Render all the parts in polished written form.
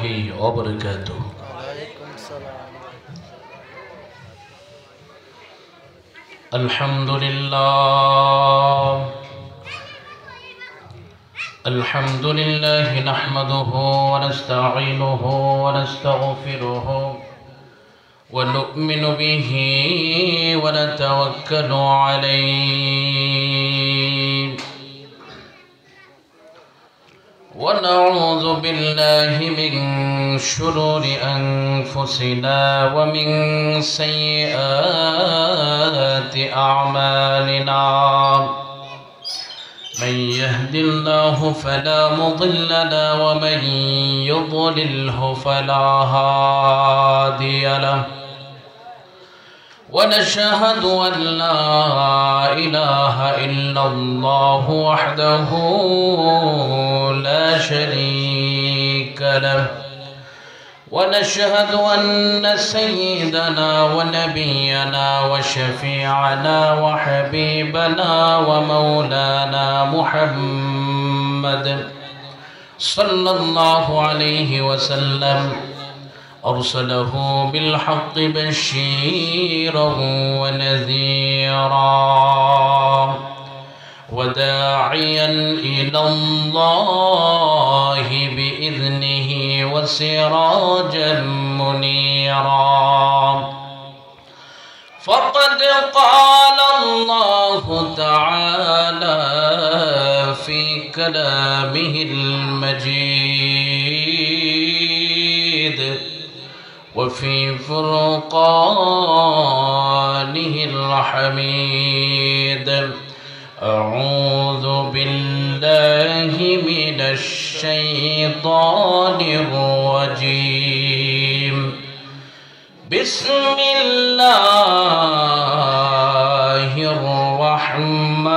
وبركاته وعليكم السلام الحمد لله نحمده ونستعينه ونستغفره ونؤمن به ونتوكل عليه ونعوذ بالله من شرور أنفسنا ومن سيئات أعمالنا من يهد الله فلا مضل له ومن يضلله فلا هادي له ونشهد أن لا إله إلا الله وحده لا شريك له ونشهد أن سيدنا ونبينا وشفيعنا وحبيبنا ومولانا محمد صلى الله عليه وسلم أرسله بالحق بشيرا ونذيرا وداعيا إلى الله بإذنه وسراجا منيرا فقد قال الله تعالى في كلامه المجيد وفي فرقانه الحميد أعوذ بالله من الشيطان الرجيم بسم الله الرحمن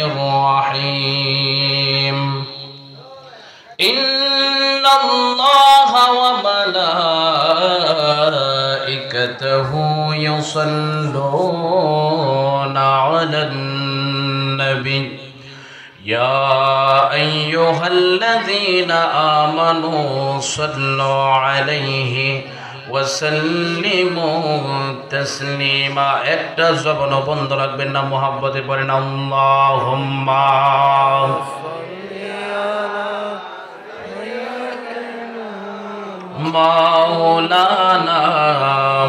الرحيم إن الله وملائكته يصلون على النبي يا أيها الذين آمنوا صلوا عليه وسلموا تسليما একটা জবান বন্ধ রাখবেন না মুহাব্বতে পড়েন আল্লাহুম্মা مولانا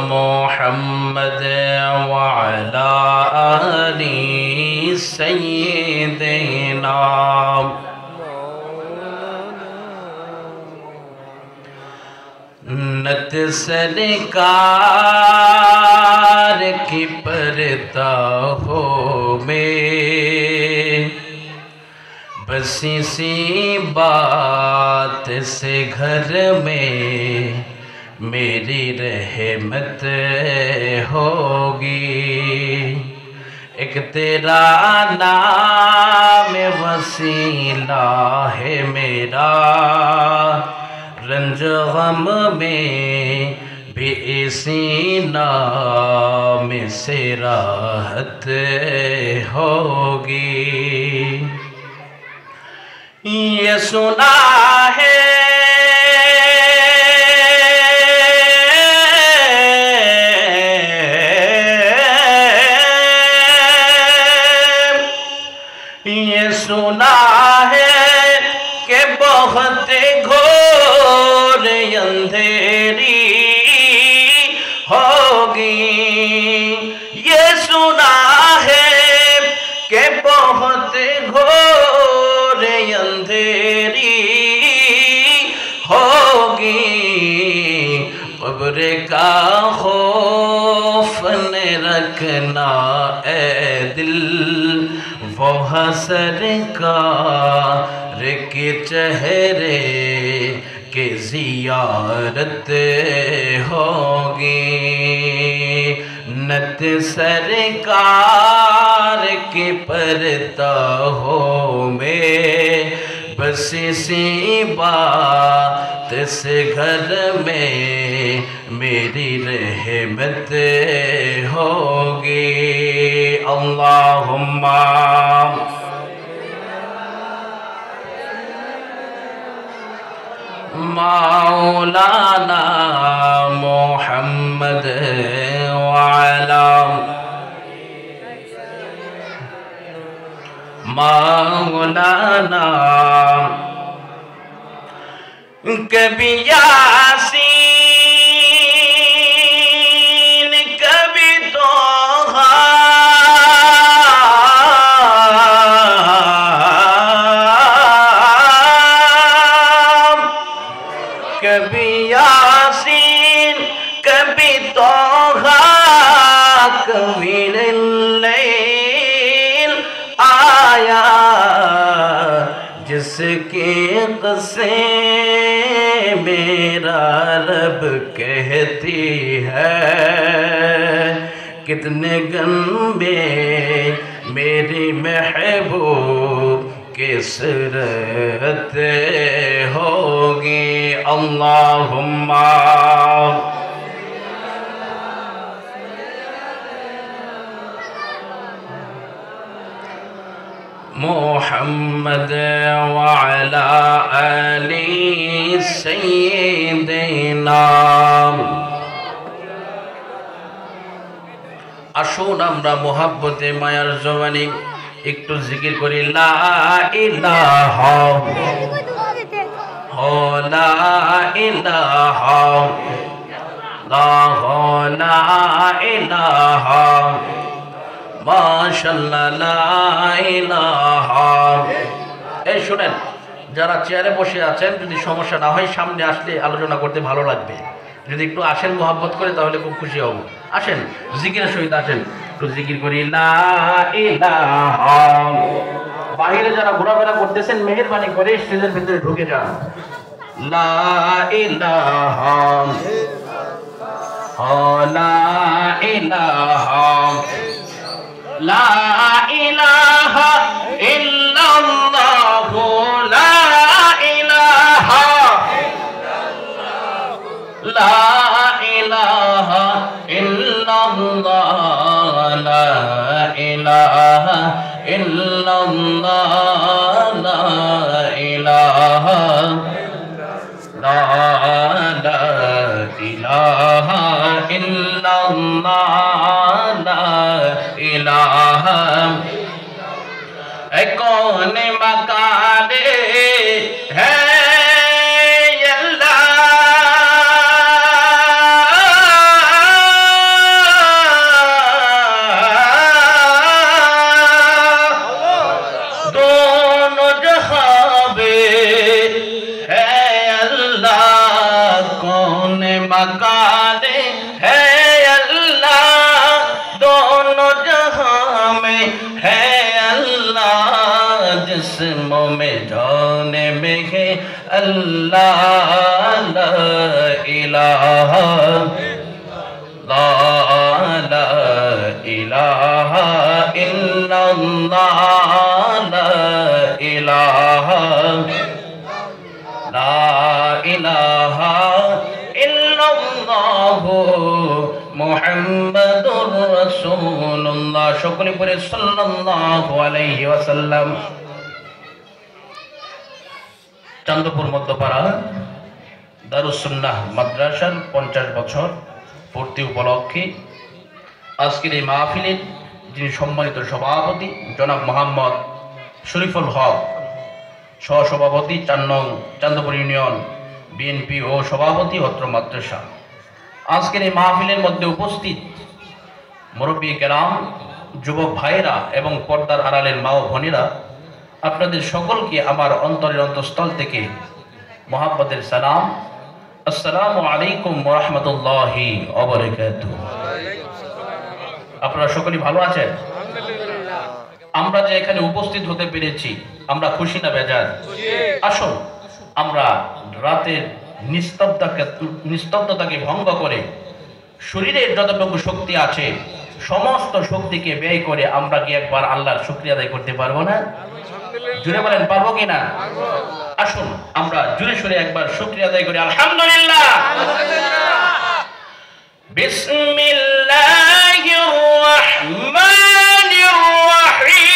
محمد وعلى آل سيدنا نت سرکار کی پرتا ہو میں بس اسی بات سے گھر میں میری رحمت ہوگی ایک تیرا نام وسیلہ ہے میرا رنج غم میں بھی اسی نام سے راحت ہوگی یہ سنا ہے یہ سنا ہے کہ بہت گھور اندھیری ہوگی یہ سنا ہے کہ بہت گھور اندھیری ہوگی قبر کا خوف نہ رکھنا اے دل وہ سرکار کے چہرے کی زیارت ہوگی نت سرکار کی پرتا ہو میں بس اسی بات سے گھر میں میری رحمت ہوگی اللہم مولانا محمد وعلى مولانا کبھی یاسین کبھی توحا کبھی یاسین کبھی توحا کبھی اللیل آیا جس کی قصے میرا رب کہتی ہے کتنے گنبے میری محبوب کی صورت ہوگی اللہم محمد وعلى آل سيدنا আসুন আমরা মোহাব্বতে মায়ার জবানে একটু জিকির করি লা ইলাহা লা ইলাহা লা ইলাহা মাশাআল্লাহ লা ইলাহা। এই শুনেন, যারা চেয়ারে বসে আছেন যদি সমস্যা না হয় সামনে আসলে আলোচনা করতে ভালো লাগবে। যদি একটু আসেন মোহাব্বত করে তাহলে খুব খুশি হব। আসেন জিকিরের সহিত আসেন, একটু জিকির করি লা ইলাহা। বাইরে যারা ঘোরাফেরা করতেছেন মেহেরবানি করে স্টেজের ভিতরে ঢুকে যান। লা ইলাহা লা ইলাহা লা ইলাহা ইল্লাল্লাহ লা ইলাহা লা ইলাহা ইল্লাল্লাহ লা ইলাহা ইল্লাল্লাহ লা ইলাহা লা ইলাহা ইল্লাল্লাহ লা ইলাহা। کون مکان ہے دونوں جہاں میں ہے اللہ کون مکان ہے اللہ دونوں جہاں میں ہے جسموں میں جانے میں ہے اللہ لا الہ لا الہ الا اللہ لا الہ لا الہ الا اللہ محمد رسول اللہ شکر پر صلی اللہ علیہ وسلم চান্দপুর মধ্যপাড়া দারুস সুন্নাহ মাদ্রাসার 50 বছর পূর্তি উপলক্ষে আজকের এই মাহফিলের যিনি সম্মানিত সভাপতি জনাব মোহাম্মদ শরীফুল হক সহসভাপতি 4 নং চান্দপুর ইউনিয়ন বিএনপি ও সভাপতি অত্র মাদ্রাসা আজকের এই মাহফিলের মধ্যে উপস্থিত মুরব্বী কেরাম যুবক ভাইরা এবং পর্দার আড়ালের মা ও বোনেরা আপনাদের সকলকে আমার অন্তরের অন্তঃস্থল থেকে মোহাব্বতের সালাম আসসালামু আলাইকুম ওয়া রাহমাতুল্লাহি ওয়া বারাকাতুহু। আপনারা সকলেই ভালো আছেন? আলহামদুলিল্লাহ। আমরা যে এখানে উপস্থিত হতে পেরেছি আমরা খুশি না বেজার? আসুন আমরা রাতের নিস্তব্ধতাকে ভঙ্গ করে শরীরের যতটুকু শক্তি আছে সমস্ত শক্তিকে ব্যয় করে আমরা কি একবার আল্লাহর শুকরিয়া আদায় করতে পারবো না? জুড়ে বলেন পারবো কিনা? আসুন আমরা জুড়ে সুরে একবার শুকরিয়া আদায় করি আলহামদুলিল্লাহ। বিসমিল্লাহির রাহমানির রাহিম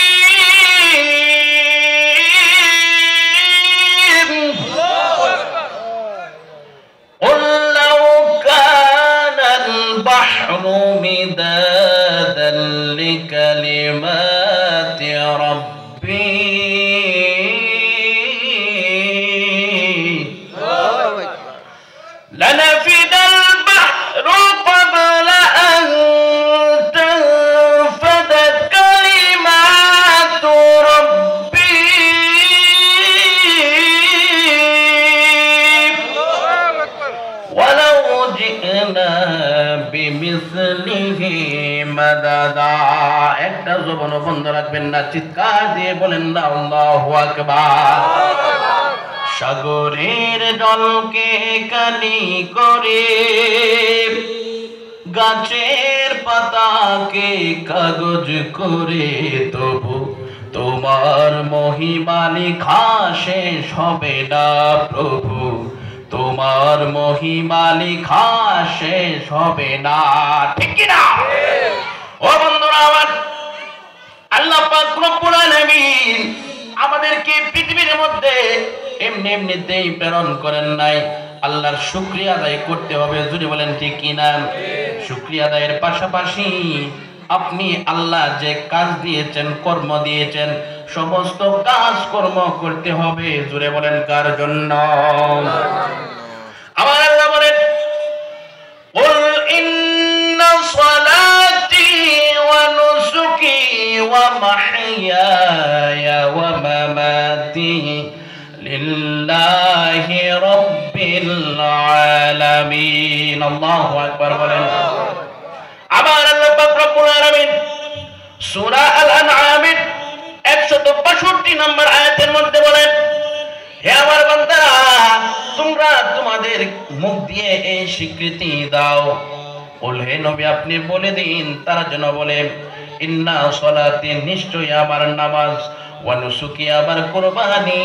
البحر مدادا لكلمات ربي لنفد البحر قبل أن تنفد كلمات ربي ولو جئنا بمثله مددا একটা জবান বন্ধ রাখবেন না, চিৎকার দিয়ে বলেন না আল্লাহু আকবার। সাগরের জলকে কালি করে, গাছের পাতাকে কাগজ করে, তবু তোমার মহিমা লেখা শেষ হবে না প্রভু, তোমার মহিমা লেখা শেষ হবে না। ঠিক কি না? ও বন্ধুরা আমার, আল্লাহ পাক রব্বুল আলামিন আমাদেরকে পৃথিবীর মধ্যে এমনি এমনিতেই প্রেরণ করেন নাই, আল্লাহর শুকরিয়া আদায় করতে হবে। যদি বলেন ঠিক কিনা? শুকরিয়া আদায়ের পাশাপাশি আপনি আল্লাহ যে কাজ দিয়েছেন, কর্ম দিয়েছেন, সমস্ত কাজ কর্ম করতে হবে। জুড়ে বলেন কার জন্য? আমার আল্লাহ বলেন, কুল ইন্না সালাতি ওয়া নুসুকি ওয়া মাহইয়ায়া ওয়া মামাতি লিল্লাহি রাব্বিল আলামিন। আল্লাহু আকবার বলেন। আমার আল্লাহ পাক রব্বুল আলামিন সূরা আল-আনআমের 162 নম্বর আয়াতের মধ্যে বলেন, হে আমার বান্দারা, তোমরা তোমাদের মুখ দিয়ে এই স্বীকৃতি দাও। বল, হে নবী আপনি বলে দিন তারা যেন বলে, ইন্না সলাতি, নিশ্চয়ই আমার নামাজ, ওয়া নুসুকি, আমার কুরবানি,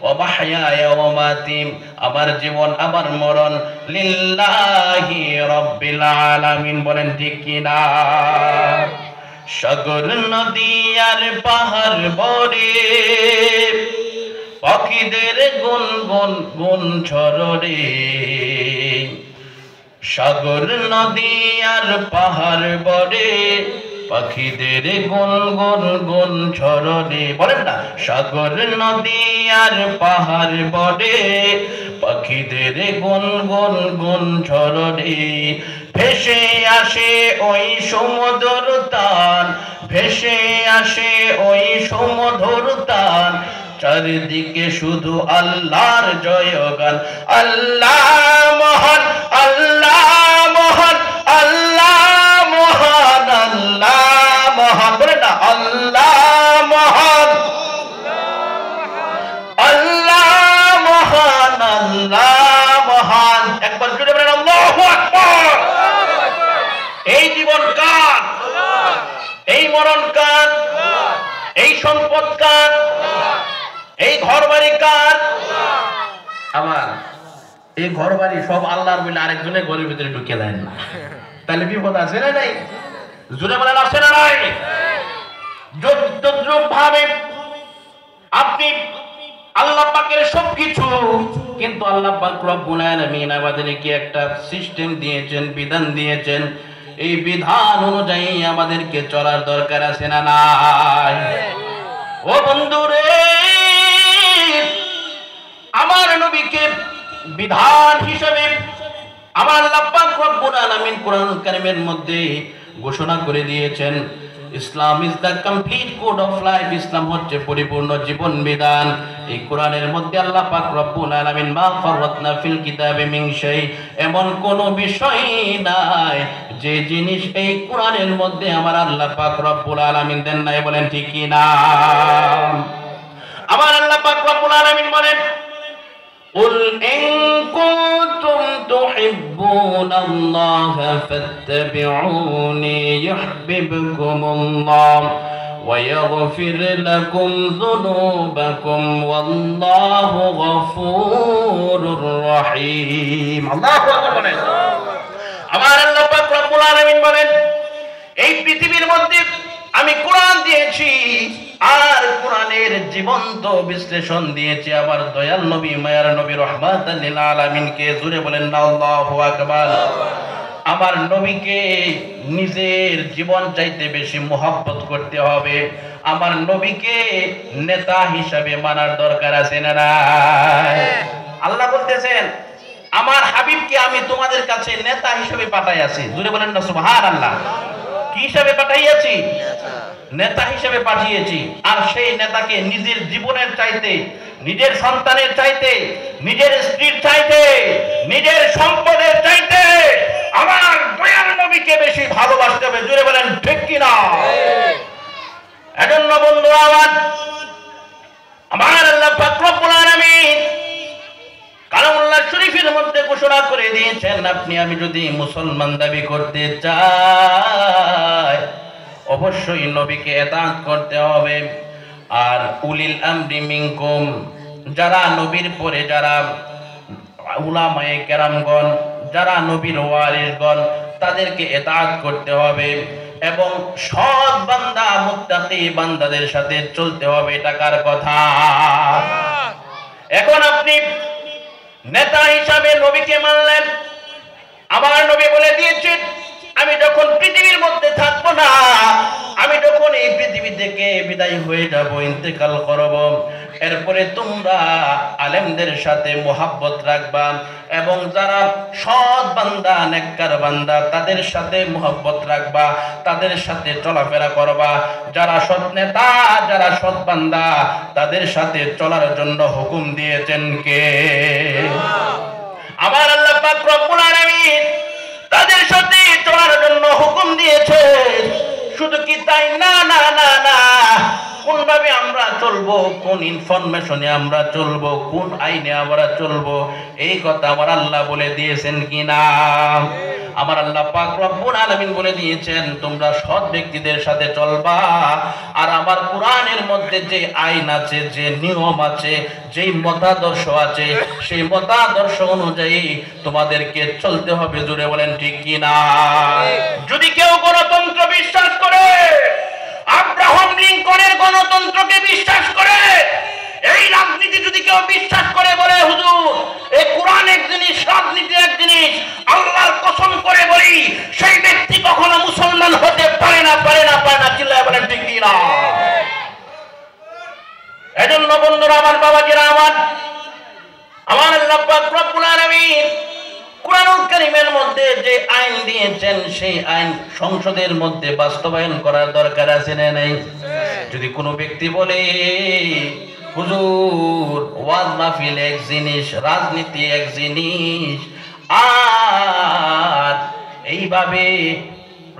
ওয়া মাহইয়ায়া ওয়া মামাতি, আমার জীবন আমার মরণ, লিল্লাহি রাব্বিল আলামিন। বলেন ঠিক কি না? সাগর নদী আর পাহাড় বরে, পাখিদের গুনগুন গুন ঝরে, সাগর নদী আর পাহাড় বরে, পাখিদের গুন গুন গুন ঝরে। বলেন না, সাগর নদী আর পাহাড় বরে, পাখিদের গুন গুন গুন ঝরে। ভেসে আসে ওই সমুদ্র তান, ভেসে আসে ওই সমুদ্র তান, চারিদিকে শুধু আল্লাহর জয়গান। আল্লাহ মহান, আল্লাহ মহান, আল্লাহ মহান, আল্লাহ মহান। বলে না, আল্লাহ মহান, আল্লাহ মহান, আল্লাহ মহান। একবার জুড়ে বলেন আল্লাহু আকবার। এই জীবন কার? এই মরণ কার? এই সম্পদ কার? এই ঘর বাড়ি কার? আমার এই ঘর বাড়ি সব আল্লাহর বলে আরেকজনের ঘরের ভিতরে ঢুকে দেন না, তাহলে বিপদ আছে না নাই? জুড়ে বলেন আছে না নাই? যদ্রূপ ভাবে আপনি আল্লাহ পাকের সবকিছু, কিন্তু আল্লাহ পাক রব্বুল আলামিন আমাদেরকে একটা সিস্টেম দিয়েছেন, বিধান দিয়েছেন। এই বিধান অনুযায়ী আমাদেরকে চলার দরকার আছে না নাই? ও বন্ধুরে, আমার নবীকে বিধান হিসেবে আমার আল্লাহ পাক রব্বুল আলামিন কোরআন কারীমের মধ্যে ঘোষণা করে দিয়েছেন, Islam is the complete code of life. ইসলাম হচ্ছে পরিপূর্ণ জীবন বিধান। এই কোরআনের মধ্যে আল্লাহ পাক রব্বুল আলামিন মা ফাররাতনা ফিল কিতাবি মিন শাই, এমন কোন বিষয় নাই যে জিনিস এই কোরআনের মধ্যে আমার আল্লাহ পাক রব্বুল আলামিন দেন নাই। বলেন ঠিক কি না? আমার আল্লাহ পাক রব্বুল আলামিন বলেন, قل إن كنتم تحبون الله فاتبعوني يحببكم الله ويغفر لكم ذنوبكم والله غفور رحيم। আল্লাহু আকবার বলেন। আমার আল্লাহ পাক রব্বুল আলামিন বলেন, এই পৃথিবীর মধ্যে আমি কোরআন দিয়েছি আর কোরআনের জীবন্ত বিশ্লেষণ দিয়েছি আমার দয়াল নবী, মায়ার নবী, রহমাতাল লিল আলামিনকে। জুড়ে বলেন না আল্লাহু আকবার। আমার নবীকে নিজের জীবন চাইতে বেশি মোহাব্বত করতে হবে। আমার নবীকে নেতা হিসাবে মানার দরকার আছে না নাই? আল্লাহ বলতেছেন আমার হাবিবকে আমি তোমাদের কাছে নেতা হিসেবে পাঠাইয়াছি। জোরে বলেন না সুবহানাল্লাহ। কি হিসাবে পাঠাইয়াছি? নেতা হিসেবে পাঠিয়েছি। আর সেই নেতাকে নিজের জীবনের চাইতে, নিজের সন্তানের চাইতে, নিজের স্ত্রীর চাইতে, নিজের সম্পদের চাইতে আমার দয়াল নবীকে বেশি ভালোবাসতে হবে। জোরে বলেন ঠিক কিনা? এজন্য বন্ধু আমার আল্লাহ পাক রব্বুল আলামিন কালামুল্লাহ শরীফের মধ্যে ঘোষণা করে দিয়েছেন, আপনি আমি যদি মুসলমান দাবি করতে চাই অবশ্যই নবীকে ইতাআত করতে হবে। আর উলিল আমরি মিনকুম, যারা নবীর পরে যারা উলামায়ে কেরামগণ, যারা নবীর ওয়ারিসগণ, তাদেরকে ইতাআত করতে হবে এবং সৎ বান্দা মুত্তাকি বান্দাদের সাথে চলতে হবে। এটা কার কথা? এখন আপনি নেতা হিসাবে নবীকে মানলেন। আমার নবী বলে দিয়েছেন আমি যখন পৃথিবীর মধ্যে থাকবো না, আমি যখন এই পৃথিবী থেকে বিদায় হয়ে যাব, ইন্তেকাল করব, এরপরে তোমরা আলেমদের সাথে মোহাব্বত রাখবা এবং যারা সৎ বান্দা নেককার বান্দা তাদের সাথে মোহাব্বত রাখবা, তাদের সাথে চলাফেরা করবা। যারা সৎ নেতা, যারা সৎ বান্দা, তাদের সাথে চলার জন্য হুকুম দিয়েছেন কে? আমার আল্লাহ পাক রব্বুল আলামিন তাদের সাথে চলার জন্য হুকুম দিয়েছে। শুধু কি তাই না, না না না, কোন ভাবে আমরা চলবো, কোন ইনফরমেশনে আমরা চলবো, কোন আইনে আমরা চলবো, এই কথা আমার আল্লাহ বলে দিয়েছেন কিনা? আমার আল্লাহ পাক রব্বুল আলামিন বলে দিয়েছেন তোমরা সৎ ব্যক্তিদের সাথে চলবা। আর আমার কোরআনের মধ্যে যে আইন আছে, যে নিয়ম আছে, যেই মতাদর্শ আছে, সেই মতাদর্শ অনুযায়ী তোমাদেরকে চলতে হবে। জোরে বলেন ঠিক কিনা? যদি কেউ গণতন্ত্র বিশ্বাস করে, আব্রাহাম লিঙ্কনের গণতন্ত্রকে বিশ্বাস করে, এই রাজনীতি যদি কেউ বিশ্বাস করে, বলে হুজুর এই কোরআন এক জিনিস, রাজনীতি এক জিনিস, আল্লাহর কসম করে বলি সেই ব্যক্তি কখনো মুসলমান হতে পারে না, পারে না, পারে না। চিল্লায় বলেন ঠিক কিনা? এজন্য বন্ধুরা আমার, বাবাজিরা আমার আল্লাহ পাক রব্বুল আলামিন কুরআনুল কারীমের মধ্যে যে আইন দিয়েছেন সেই আইন সংসদের মধ্যে বাস্তবায়ন করার দরকার আছে না নাই? যদি কোনো ব্যক্তি বলে হুজুর ওয়াজ মাহফিল এক জিনিস, রাজনীতি এক জিনিস, আর এইভাবে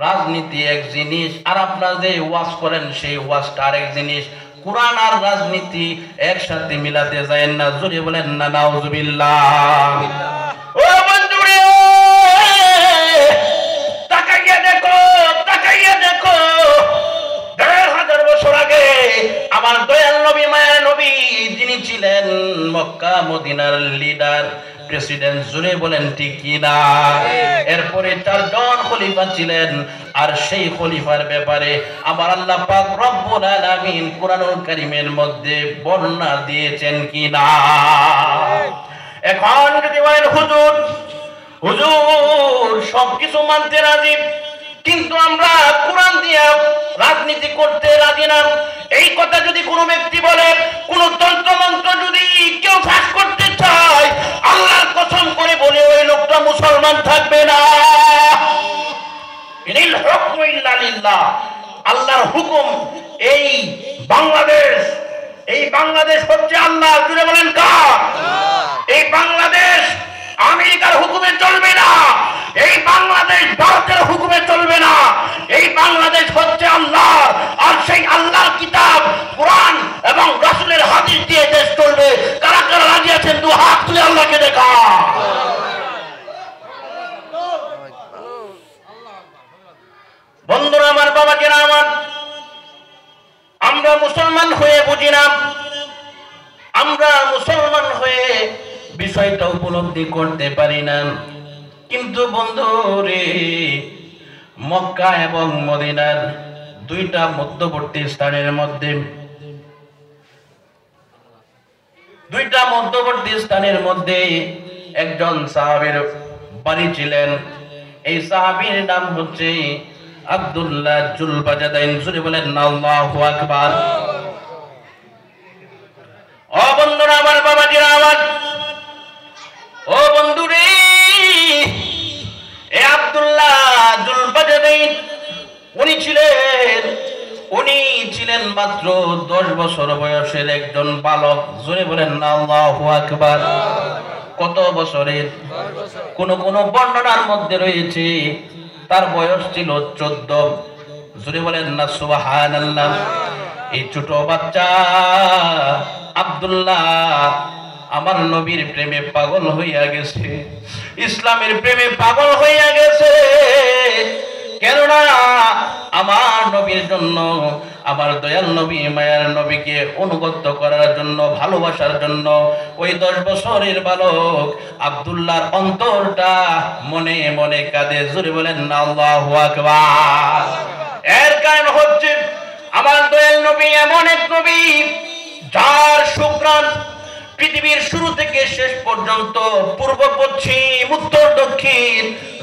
রাজনীতি এক জিনিস, আর আপনারা যে ওয়াজ করেন সেই ওয়াজটা আরেক জিনিস, কুরআন আর রাজনীতি একসাথে মিলাতে যায় না। জোরে বলেন না নাউজুবিল্লাহ। ও বন্ধুরে তাকাইয়া দেখো, তাকাইয়া দেখো, ১৫০০ বছর আগে আমার দয়াল নবী, মায়ের নবী, যিনি ছিলেন মক্কা মদিনার লিডার, প্রেসিডেন্ট, জুড়ে বলেন ঠিক কিনা? এরপরে 4 জন খলিফা ছিলেন। আর সেই খলিফার ব্যাপারে আমার আল্লাহ পাক রব্বুল আলামিন কুরআনুল কারীমের মধ্যে বর্ণনা দিয়েছেন কিনা? এখন যদি বলেন হুজুর, হুজুর সবকিছু মানতে রাজি, কিন্তু আমরা কোরআন দিয়ে রাজনীতি করতে রাজি না, এই কথা যদি কোনো ব্যক্তি বলে, কোন তন্ত্র মন্ত্র যদি কেউ ফাঁস করতে চায়, আল্লাহর কসম করে বলে ওই লোকটা মুসলমান থাকবে না। ইনিল হুকমু ইল্লা লিল্লাহ, আল্লাহর হুকুম। এই বাংলাদেশ, এই বাংলাদেশ হচ্ছে আল্লাহ। জুড়ে বলেন কার? এই বাংলাদেশ আমেরিকার হুকুমে চলবে না, এই বাংলাদেশ ভারতের হুকুমে চলবে না, এই বাংলাদেশ হচ্ছে আল্লাহ। আর সেই আল্লাহর কিতাব কোরআন এবং রাসূলের হাদিস দিয়ে দেশ চলবে। কারা কারা রাজি আছেন দু হাত তুলে আল্লাহকে দেখা। বন্ধুরা আমার, বাবাজিরা আমার, আমরা মুসলমান হয়ে বুঝি না, আমরা মুসলমান হয়ে বিষয়টা উপলব্ধি করতে পারি না। কিন্তু বন্ধুরে মক্কা এবং মদিনার দুইটা মধ্যবর্তী স্থানের মধ্যে, দুইটা মধ্যবর্তী স্থানের মধ্যে একজন সাহাবীর বাড়ি ছিলেন। এই সাহাবীর নাম হচ্ছে আব্দুল্লাহ জুলবাজাদাইন। জোরে বলেন আল্লাহু আকবার। ও বন্ধুরা আমার, বাবাজিরা আমার, ও বন্ধুরে, এই আব্দুল্লাহ জুলবাজাদাইন উনি ছিলেন মাত্র 10 বছর বয়সের একজন বালক। জোরে বলেন আল্লাহু আকবার। কত বছরের? কোন কোন বর্ণনার মধ্যে রয়েছে তার বয়স ছিল 14। জোরে বলেন না সুবহানাল্লাহ। এই ছোট বাচ্চা আব্দুল্লাহ আমার নবীর প্রেমে পাগল হইয়া গেছে, ইসলামের প্রেমে পাগল হইয়া গেছে। কেননা আমার নবীর জন্য, আমার দয়াল নবী মায়ার নবীকে অনুগত করার জন্য, ভালোবাসার জন্য ওই 10 বছরের বালক আব্দুল্লাহর অন্তরটা মনে মনে কাঁদে। জোরে বলেন আল্লাহু আকবার। এর কারণ হচ্ছে আমার দয়াল নবী এমন এক নবী যার সুঘ্রাণ পৃথিবীর শুরু থেকে শেষ পর্যন্ত, পূর্ব পশ্চিম উত্তর দক্ষিণ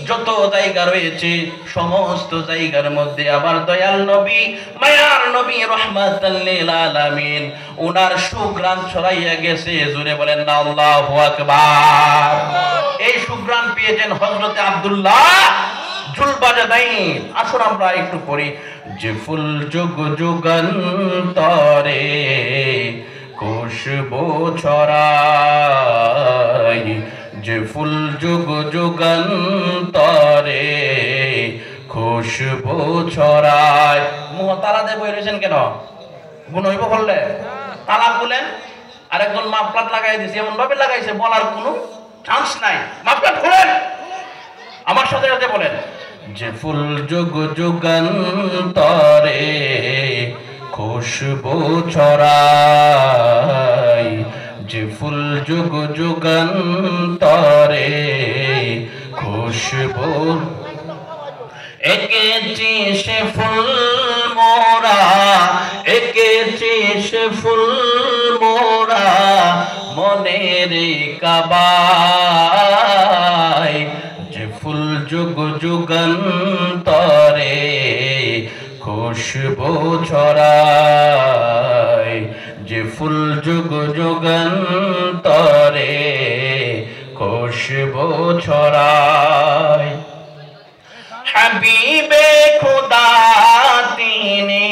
যত জায়গা রয়েছে সমস্ত জায়গার মধ্যে আমার দয়াল নবী মায়ার নবী রাহমাতাল লিল আলামিন ওনার সুঘ্রাণ ছড়াইয়া গেছে। জোরে বলেন না আল্লাহু আকবার। এই সুঘ্রাণ পেয়েছেন হযরতে আব্দুল্লাহ জুলবাজাদাইন। আসুন আমরা একটু পড়ি। যে ফুল যুগ যুগান্তরে খুশবু ছড়ায়, যে ফুল যুগ যুগান্তরে খুশবু ছড়ায়। মুহ তালা দিয়ে বই রয়েছেন কেন? গুণ হইব বললে তালা খুলেন, আরেকজন মাফলাট লাগাই দিছে, এমন ভাবে লাগাইছে বলার কোনো চান্স নাই। মাফলাট খুলেন, আমার সাথে সাথে বলেন। যে ফুল যুগ যুগান্তরে খুশবু ছড়ায়, যে ফুল যুগ যুগান্তরে খুশবু, এঁকেছি সে ফুল মোরা, এঁকেছি সে ফুল মোরা মনের কাবায়, যে ফুল যুগ যুগান্তরে খুশবু ছড়ায়, যে ফুল যুগ যুগান্তরে খুশবু ছড়ায়। হাবিবে খুদা তিনি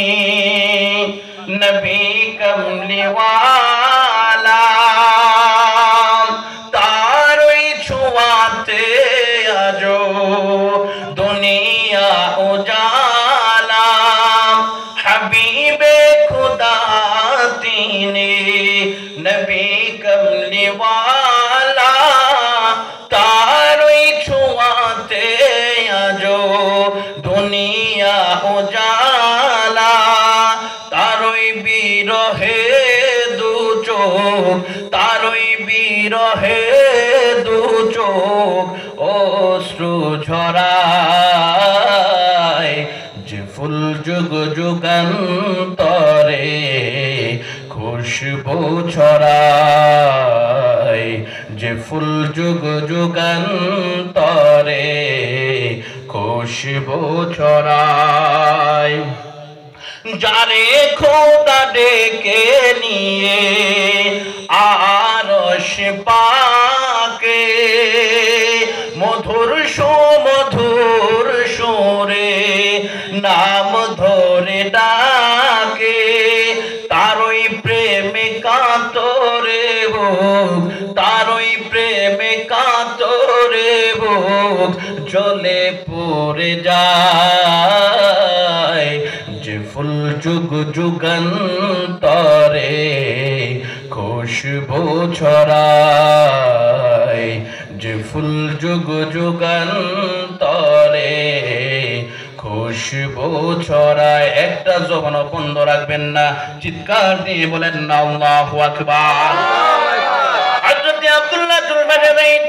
নবী কমলিওয়ালা, তারই ছোঁয়াতে আজো দুনিয়া উজালা। হাবিবে খুদা তিনি নবী কমলিওয়ালা, তারই ছোঁয়াতে আজো দুনিয়া উজালা। তারই বিরহে দু চোখ, তারই বিরহে দু চোখ অশ্রু ঝরায়, যে ফুল যুগ যুগান্তরে খুশবু ছড়ায়, যে ফুল যুগ যুগান্তরে খুশবু ছড়ায়। যারে খোদা ডেকে নিয়ে আরশ পাকে মধুর সুমধুর সুরে নাম ধরে ডাকে, তারই প্রেমে কাতরে বুক, তারই প্রেমে কাতরে বুক জ্বলে পড়ে যায়, যে ফুল যুগ যুগান্তরে খুশবু ছড়ায়, যে ফুল যুগ যুগান্তরে খুশবু ছড়ায়। একটা জবান বন্ধ রাখবেন না, চিৎকার দিয়ে বলেন না আল্লাহু আকবার। হযরত আব্দুল্লাহ জুলবাজাদাইন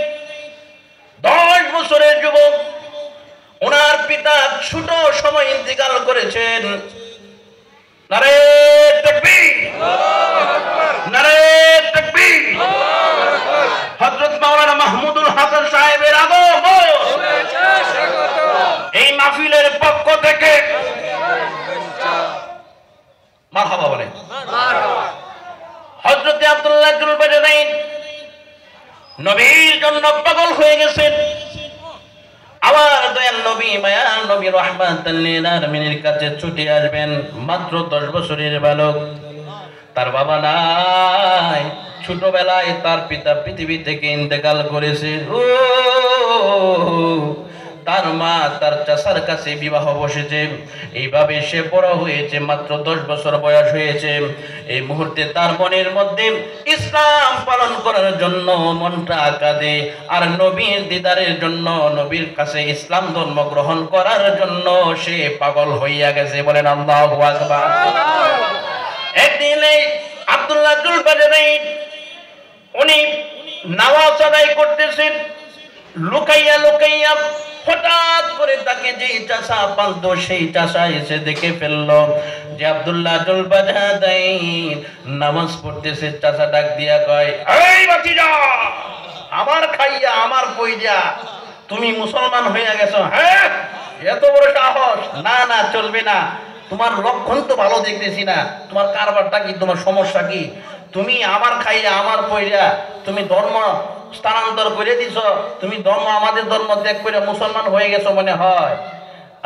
10 বছরের যুবক, ওনার পিতা ছোট সময় ইন্তেকাল করেছেন। নারে তাকবীর, নারে তাকবীর। হযরত মাওলানা মাহমুদুল হাসান সাহেবের আগমন নবীর জন্য পাগল হয়ে গেছেন। আমার দয়াল নবী মায়ার নবী রাহমাতাল লিল আলামিনের কাছে ছুটে আসবেন। মাত্র 10 বছরের বালক, তার বাবা নাই, ছোটবেলায় তার পিতা পৃথিবী থেকে ইন্তেকাল করেছে। তার মা তার চাচার কাছে বিবাহ বসেছে। এইভাবে সে বড় হয়েছে, মাত্র 10 বছর বয়স হয়েছে। এই মুহূর্তে তার মনের মধ্যে ইসলাম পালন করার জন্য মনটা কাঁদে, আর নবীর দিদারের জন্য, নবীর কাছে ইসলাম ধর্ম গ্রহণ করার জন্য সে পাগল হইয়া গেছে। বলেন আল্লাহু আকবার। একদিন আব্দুল্লাহ জুলবাজারাইন উনি নামাজ আদায় করতেছেন, লুকাইয়া লুকাইয়া হঠাৎ করে তাকে যে চাষা পালতো সেই চাষা এসে দেখে ফেললো যে আব্দুল্লাহ জুলবাজারাইন নামাজ পড়তেছে। চাষা ডাক দিয়া কয়, এই বাতিজা, আমার খাইয়া আমার পয়জা তুমি মুসলমান হইয়া গেছো? হ্যাঁ, এত বড় সাহস? না না, চলবে না, তোমার লক্ষণ তো ভালো দেখতেছি না, তোমার কারবারটা কি, তোমার সমস্যা কি? তুমি আমার খাইয়া আমার পয়রা তুমি ধর্ম স্থানান্তর করে দিছ, তুমি ধর্ম আমাদের ধর্ম ত্যাগ করে মুসলমান হয়ে গেছো মনে হয়।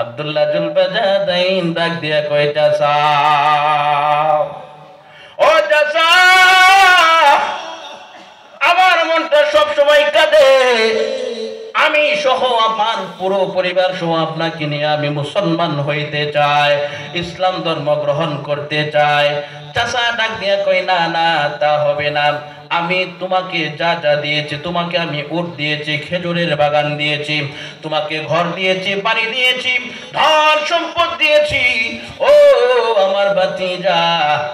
আব্দুল্লাহ জুলবাজারাইন ডাক দিয়া কয়, চাচা, ও চাচা, আমার মনটা সব সময় কাঁদে, আমি সহ আমার পুরো পরিবার সহ আপনাকে নিয়ে আমি মুসলমান হইতে চাই, ইসলাম ধর্ম গ্রহণ করতে চাই। চাচা ডাক দিয়া কই, না না, তা হবে না, আমি তোমাকে যা যা দিয়েছি, তোমাকে আমি উট দিয়েছি, খেজুরের বাগান দিয়েছি, তোমাকে ঘর দিয়েছি, বাড়ি দিয়েছি, ধন সম্পদ দিয়েছি, ও আমার ভাতিজা,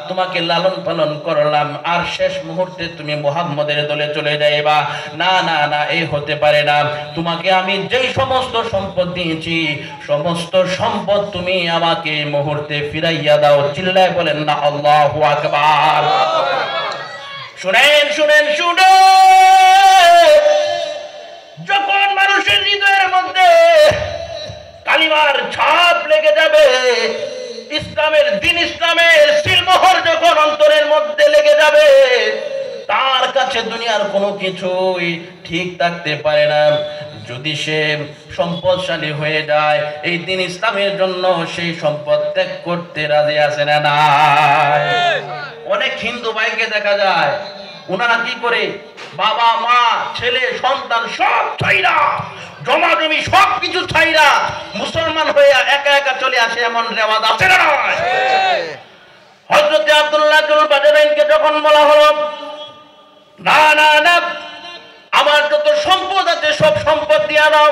তোমাকে লালন পালন করলাম, আর শেষ মুহূর্তে তুমি মুহাম্মদের দলে চলে যাইবা? না না না, এই হতে পারে না, তোমাকে আমি যেই সমস্ত সম্পদ দিয়েছি সমস্ত সম্পদ তুমি আমাকে এই মুহূর্তে ফিরাইয়া দাও। চিল্লায় বলেন না আল্লাহু আকবার। শুনেন শুনেন শুনেন, যখন মানুষের হৃদয়ের মধ্যে কালিমার ছাপ লেগে যাবে, ইসলামের দিন, ইসলামের সিলমোহর যখন অন্তরের মধ্যে লেগে যাবে, তার কাছে দুনিয়ার কোনো কিছুই ঠিক থাকতে পারে না। যদি সে সম্পদশালী হয়ে যায়, এই দিন ইসলামের জন্য সেই সম্পদ ত্যাগ করতে রাজি আছে না নাই? অনেক হিন্দু ভাইকে দেখা যায়, ওনারা কি করে, বাবা মা ছেলে সন্তান সব ছাইরা, জমা জমি সব কিছু ছাইরা মুসলমান হয়ে একা একা চলে আসে, এমন রেওয়াজ আছে না? হযরত আব্দুল্লাহ জুলবাজারাইনকে যখন বলা হলো, না না না, আমার যত সম্পদ আছে সব সম্পদ দিয়া দাও,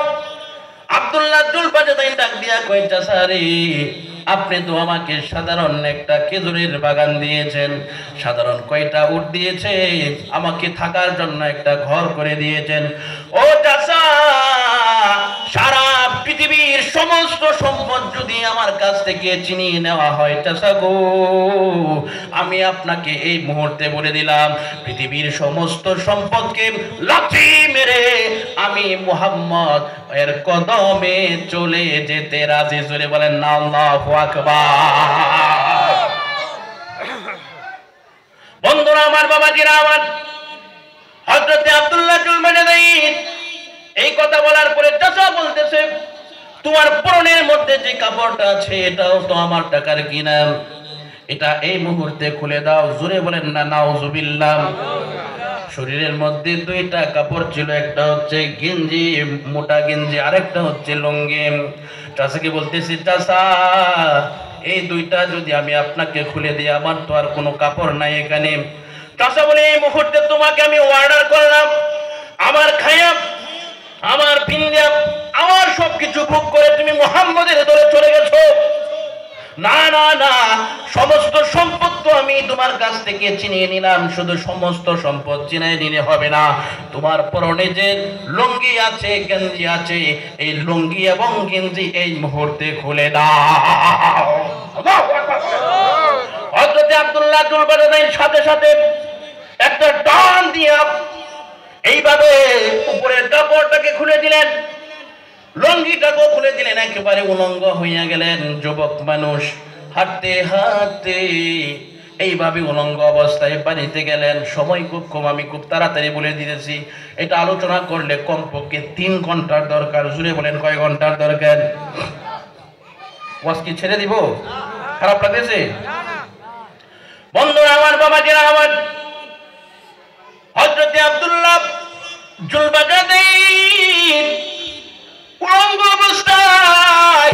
আব্দুল্লাহ জুলবাজারাইন ডাক দিয়া কই, চাচা রে, আপনি তো আমাকে সাধারণ একটা খেজুরের বাগান দিয়েছেন, সাধারণ কয়টা উট দিয়েছে, আমাকে থাকার জন্য একটা ঘর করে দিয়েছেন। ও চাচা, সারা পৃথিবীর সমস্ত সম্পদ যদি আমার কাছ থেকে ছিনিয়ে নেওয়া হয়, চাচা গো, আমি আপনাকে এই মুহূর্তে বলে দিলাম, পৃথিবীর সমস্ত সম্পদকে লাথি মেরে আমি মুহাম্মদ এর কদমে চলে যেতে রাজি। জোরে বলেন না আল্লাহু আকবার। বন্ধুরা আমার, বাবাজিরা আমার, হযরত আব্দুল্লাহ জুলবাজারাইন এই কথা বলার পরে চাচা বলতেছে, তোমার পরনের মধ্যে যে কাপড়টা আছে এটাও তো আমার টাকার কিনা, এটা এই মুহূর্তে খুলে দাও। জোরে বলেন না নাউজুবিল্লাহ। শরীরের মধ্যে দুইটা কাপড় ছিল, একটা হচ্ছে গেঞ্জি, মোটা গেঞ্জি, আরেকটা হচ্ছে লুঙ্গি। চাচাকে বলতেছি, চাচা, এই দুইটা যদি আমি আপনাকে খুলে দিই, আমার তো আর কোনো কাপড় নাই এখানে। চাচা বলে, এই মুহূর্তে তোমাকে আমি অর্ডার করলাম, আমার খায়া, আমার পিন্দিয়া, আমার সবকিছু ভোগ করে তুমি মুহাম্মদের দলে চলে গেছো। না না না, সমস্ত সম্পদ তো আমি তোমার কাছ থেকে ছিনিয়ে নিলাম, শুধু সমস্ত সম্পদ ছিনিয়ে নিলে হবে না, তোমার পরনে যে লুঙ্গি আছে, গেঞ্জি আছে, এই লুঙ্গি এবং গেঞ্জি এই মুহূর্তে খুলে দাও। হযরত আব্দুল্লাহ জুলবাজারাইন সাথে সাথে একটা টান দিয়া এইভাবে উপরের কাপড়টাকে খুলে দিলেন, লুঙ্গিটাকেও খুলে দিলেন, একেবারে উলঙ্গ হইয়া গেলেন। যুবক মানুষ হাঁটতে হাঁটতে এইভাবে উলঙ্গ অবস্থায় বাড়িতে গেলেন। সময় খুব কম, আমি খুব তাড়াতাড়ি বলে দিতেছি। এটা আলোচনা করলে কমপক্ষে 3 ঘন্টার দরকার। জুড়ে বলেন কয় ঘন্টার দরকার? ওয়াজ কি ছেড়ে দিব? খারাপ লাগতেছে? বন্ধুরা আমার, বাবাজিরা আমার, হযরত আব্দুল্লাহ জুলবাজাদিন উলঙ্গ অবস্থায়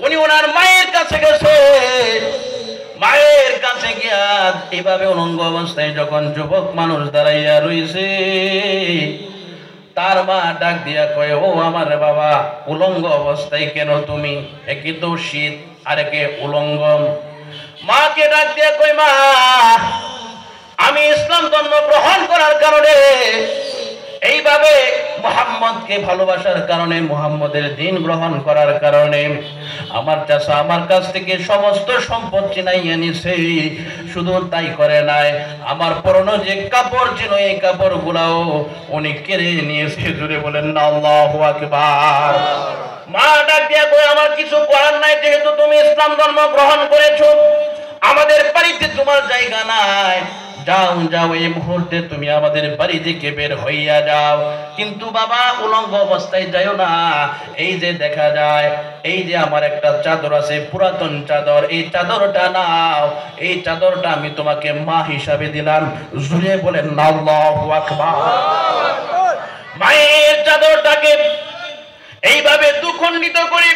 উনি ওনার মায়ের কাছে গেছে। মায়ের কাছে গিয়া এইভাবে উলঙ্গ অবস্থায় যখন যুবক মানুষ দাঁড়াইয়া রইছে, তার মা ডাক দিয়া কয়, ও আমার বাবা, উলঙ্গ অবস্থায় কেন তুমি? একে তো শীত আর একে উলঙ্গ। মাকে ডাক দিয়া কয়, মা, আমি ইসলাম ধর্ম গ্রহণ করার কারণে, এইভাবে মুহাম্মদকে ভালোবাসার কারণে, মুহাম্মদের দ্বীন গ্রহণ করার কারণে আমার চাচা আমার কাছ থেকে সমস্ত সম্পদ চিনাইয়া নিছে। শুধু তাই করে নাই, আমার পুরনো যে কাপড় ছিল এই কাপড়গুলাও উনি কেড়ে নিয়েছে। জুড়ে বলেন না আল্লাহু আকবার। মা ডাক দিয়া কই, আমার কিছু করার নাই, যেহেতু তুমি ইসলাম ধর্ম গ্রহণ করেছো, আমাদের বাড়িতে তোমার জায়গা নাই। যাও যাও, এই মুহূর্তে তুমি আমাদের বাড়ি থেকে বের হইয়া যাও। কিন্তু বাবা, উলঙ্গ অবস্থায় যাইও না। এই যে দেখা যায়, এই যে আমার একটা চাদর আছে, পুরাতন চাদর, এই চাদরটা নাও। এই চাদরটা আমি তোমাকে মা হিসাবে দিলাম। জুড়ে বলেন আল্লাহু আকবার। মায়ের চাদরটাকে এইভাবে দুখণ্ডিত করে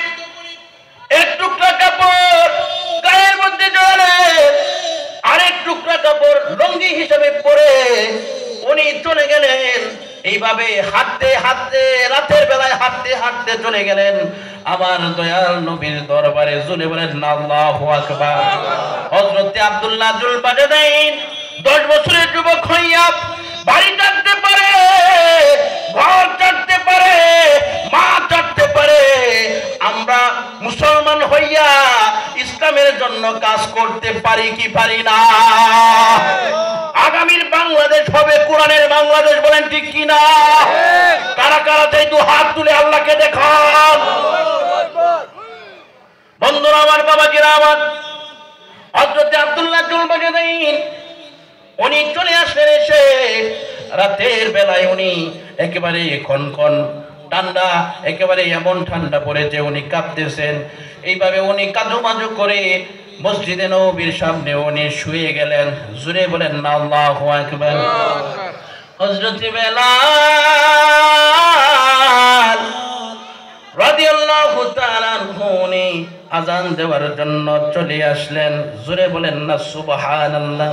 এক টুকরা কাপড় গায়ের মধ্যে জড়ালে, আরেক টুকরা কাপড় লুঙ্গি হিসেবে পরে উনি চলে গেলেন। এইভাবে হাঁটতে হাঁটতে, রাতের বেলায় হাঁটতে হাঁটতে চলে গেলেন আমার দয়াল নবীর দরবারে। জুড়ে বলেন আল্লাহু আকবার। হযরত আব্দুল্লাহ জুলবাজাদাইন 10 বছরের যুবক হইয়া বাড়ি চাটতে পারে, ঘর চাটতে পারে, মা চাটতে পারে। আমরা মুসলমান হইয়া ইসলামের জন্য কাজ করতে পারি কি পারি না? আগামীর বাংলাদেশ হবে কোরআনের বাংলাদেশ, বলেন ঠিক কিনা? কারা কারা চাই দু হাত তুলে আল্লাহকে দেখান। বন্ধুরা আমার, বাবাজিরা আমার, হযরত আব্দুল্লাহ জুলবাজাদাইন উনি চলে আসলেন। এসে রাতের বেলায় উনি একেবারে কনকন ঠান্ডা, একেবারে এমন ঠান্ডা পড়েছে উনি কাঁপতেছেন। এইভাবে উনি কাজুমাজু করে মসজিদে নববীর সামনে উনি শুয়ে গেলেন। জুড়ে বলেন আল্লাহু আকবার। হযরত বেলাল রাদিয়াল্লাহু তাআলা আনহু উনি আযান দেওয়ার জন্য চলে আসলেন। জুড়ে বলেন না সুবহানাল্লাহ।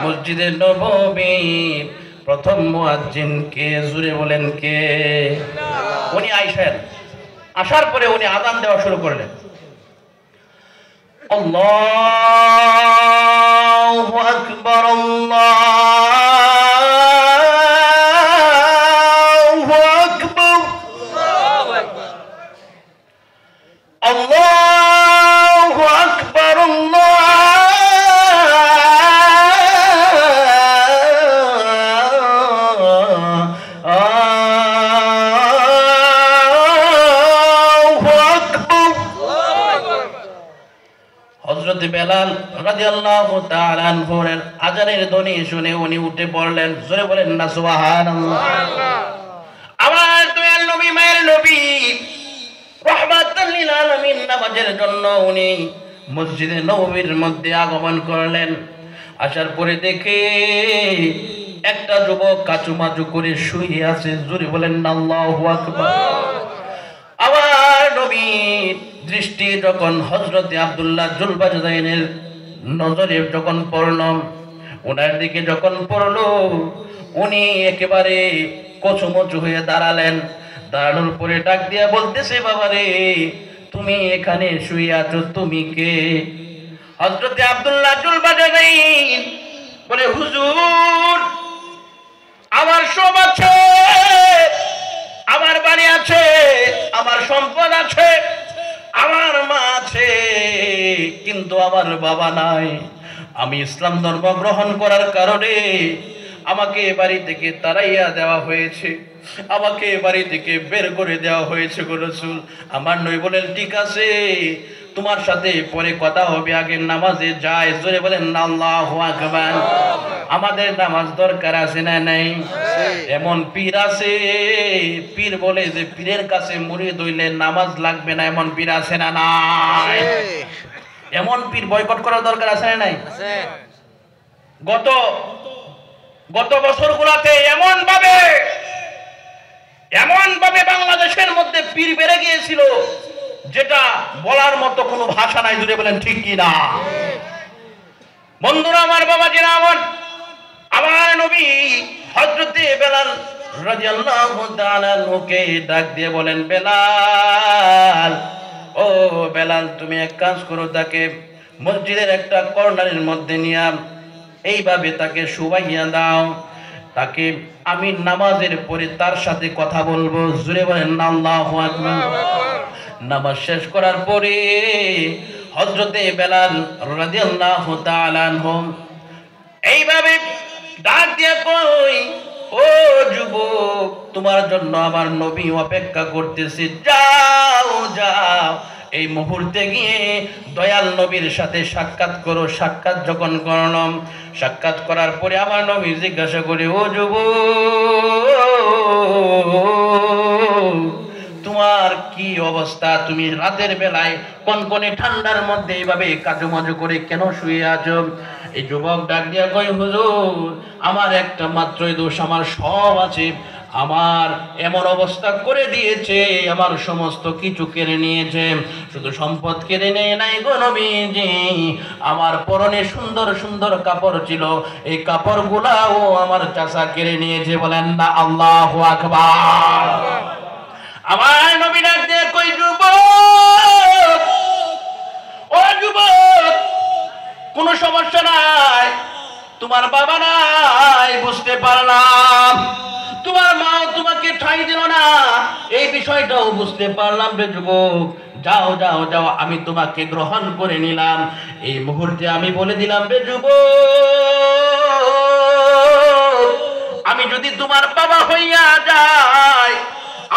মসজিদে নববীর প্রথম মুয়াজ্জিন কে? জুড়ে বলেন কে? উনি আইসেন। আসার পরে উনি আযান দেওয়া শুরু করলেন। আল্লাহু আকবার, আল্লাহু আকবার, আল্লাহু আকবার, হযরত বেলাল রাদিয়াল্লাহু তাআলা আনহুর আযানের ধ্বনি শুনে উনি উঠে পড়লেন। জোরে বলেন না সুবহানাল্লাহ। আমার দয়াল নবী, মায়ের নবী, রাহমাতাল লিল আলামিন নামাজের জন্য উনি মসজিদে নববীর মধ্যে আগমন করলেন। আসার পরে দেখে একটা যুবক কাচুমাচু করে শুয়ে আছে। জোরে বলেন আল্লাহু আকবার। আমার নবীর দৃষ্টি যখন হযরত আব্দুল্লাহ জুলবাজাদাইনের নজরে যখন পড়ল, ওনার দিকে যখন পড়ল, উনি একেবারে কচুমচু হয়ে দাঁড়ালেন। দাঁড়ানোর পরে ডাক দিয়া বলতেছে, বাবারে, তুমি এখানে শুয়ে আছো, তুমি কে? হযরত আব্দুল্লাহ জুলবাজাদাইন বলে, হুজুর, আমার সব আছে, আমার বাড়ি আছে, আমার সম্পদ আছে, আমার মা আছে, কিন্তু আমার বাবা নাই। আমি ইসলাম ধর্ম গ্রহণ করার কারণে আমাকে বাড়ি থেকে তাড়াইয়া দেওয়া হয়েছে, আমাকে বাড়ি থেকে বের করে দেওয়া হয়েছে গো রাসূল। আমার নবী বলেন, ঠিক আছে, তোমার সাথে পরে কথা হবে, আগে নামাজে যায়। জোরে বলেন আল্লাহু আকবার। আমাদের নামাজ দরকার আছে না নাই? এমন পীর আছে, পীর বলে যে পীরের কাছে মুরিদ হইলে নামাজ লাগবে না, এমন পীর আছে না নাই? এমন পীর বয়কট করার দরকার আছে না নাই? গত বছরগুলোতে এমন ভাবে বাংলাদেশের মধ্যে পীর বেড়ে গিয়েছিল যেটা বলার মতো কোনো ভাষা নাই। জুড়ে বলেন ঠিক কি না? বন্ধুরা আমার, বাবাজিরা আমার নবী হযরতে বেলাল রাদিয়াল্লাহু তাআলা আনহুকে ডাক দিয়ে বলেন, বেলাল, ও বেলাল, তুমি এক কাজ করো, তাকে মসজিদের একটা কর্নারের মধ্যে নিয়ে এইভাবে তাকে শুবাইয়া দাও। তাকে আমি নামাজের পরে তার সাথে কথা বলবো। জুড়ে বলেন আল্লাহু আকবার। নামাজ শেষ করার পরে হযরতে বেলাল রাদিয়াল্লাহু তাআলা আনহু এইভাবে ডাক দিয়ে কই, ও যুবক, তোমার জন্য আমার নবী অপেক্ষা করতেছে, যাও যাও, এই মুহূর্তে গিয়ে দয়াল নবীর সাথে সাক্ষাৎ করো। সাক্ষাৎ যখন করলাম, সাক্ষাৎ করার পরে আমার নবী জিজ্ঞাসা করে, ও যুবক, তোমার কি অবস্থা? তুমি রাতের বেলায় কনকনে ঠান্ডার মধ্যে এইভাবে কাজুমাজু করে কেন শুয়ে আছো? এই যুবক ডাক দিয়া কয়, হুজুর, আমার একটা মাত্রই দোষ, আমার সব আছে। আমার এমন অবস্থা করে দিয়েছে, আমার সমস্ত কিছু কেড়ে নিয়েছে, শুধু সম্পদ কেড়ে নেয় নাই গো নবীজি, আমার পরনে সুন্দর সুন্দর কাপড় ছিল, এই কাপড়গুলাও আমার চাচা কেড়ে নিয়েছে। বলেন না আল্লাহু আকবার। আমার নবী ডাক দিয়ে কই, যুবক, ও যুবক, কোনো সমস্যা নাই, তোমার বাবা নাই বুঝতে পারলাম, তোমার মা তোমাকে ঠাঁই দিল না, এই বিষয়টাও বুঝতে পারলাম রে যুবক, যাও যাও যাও, আমি তোমাকে গ্রহণ করে নিলাম। এই মুহূর্তে আমি বলে দিলাম রে যুবক, আমি যদি তোমার বাবা হইয়া যাই,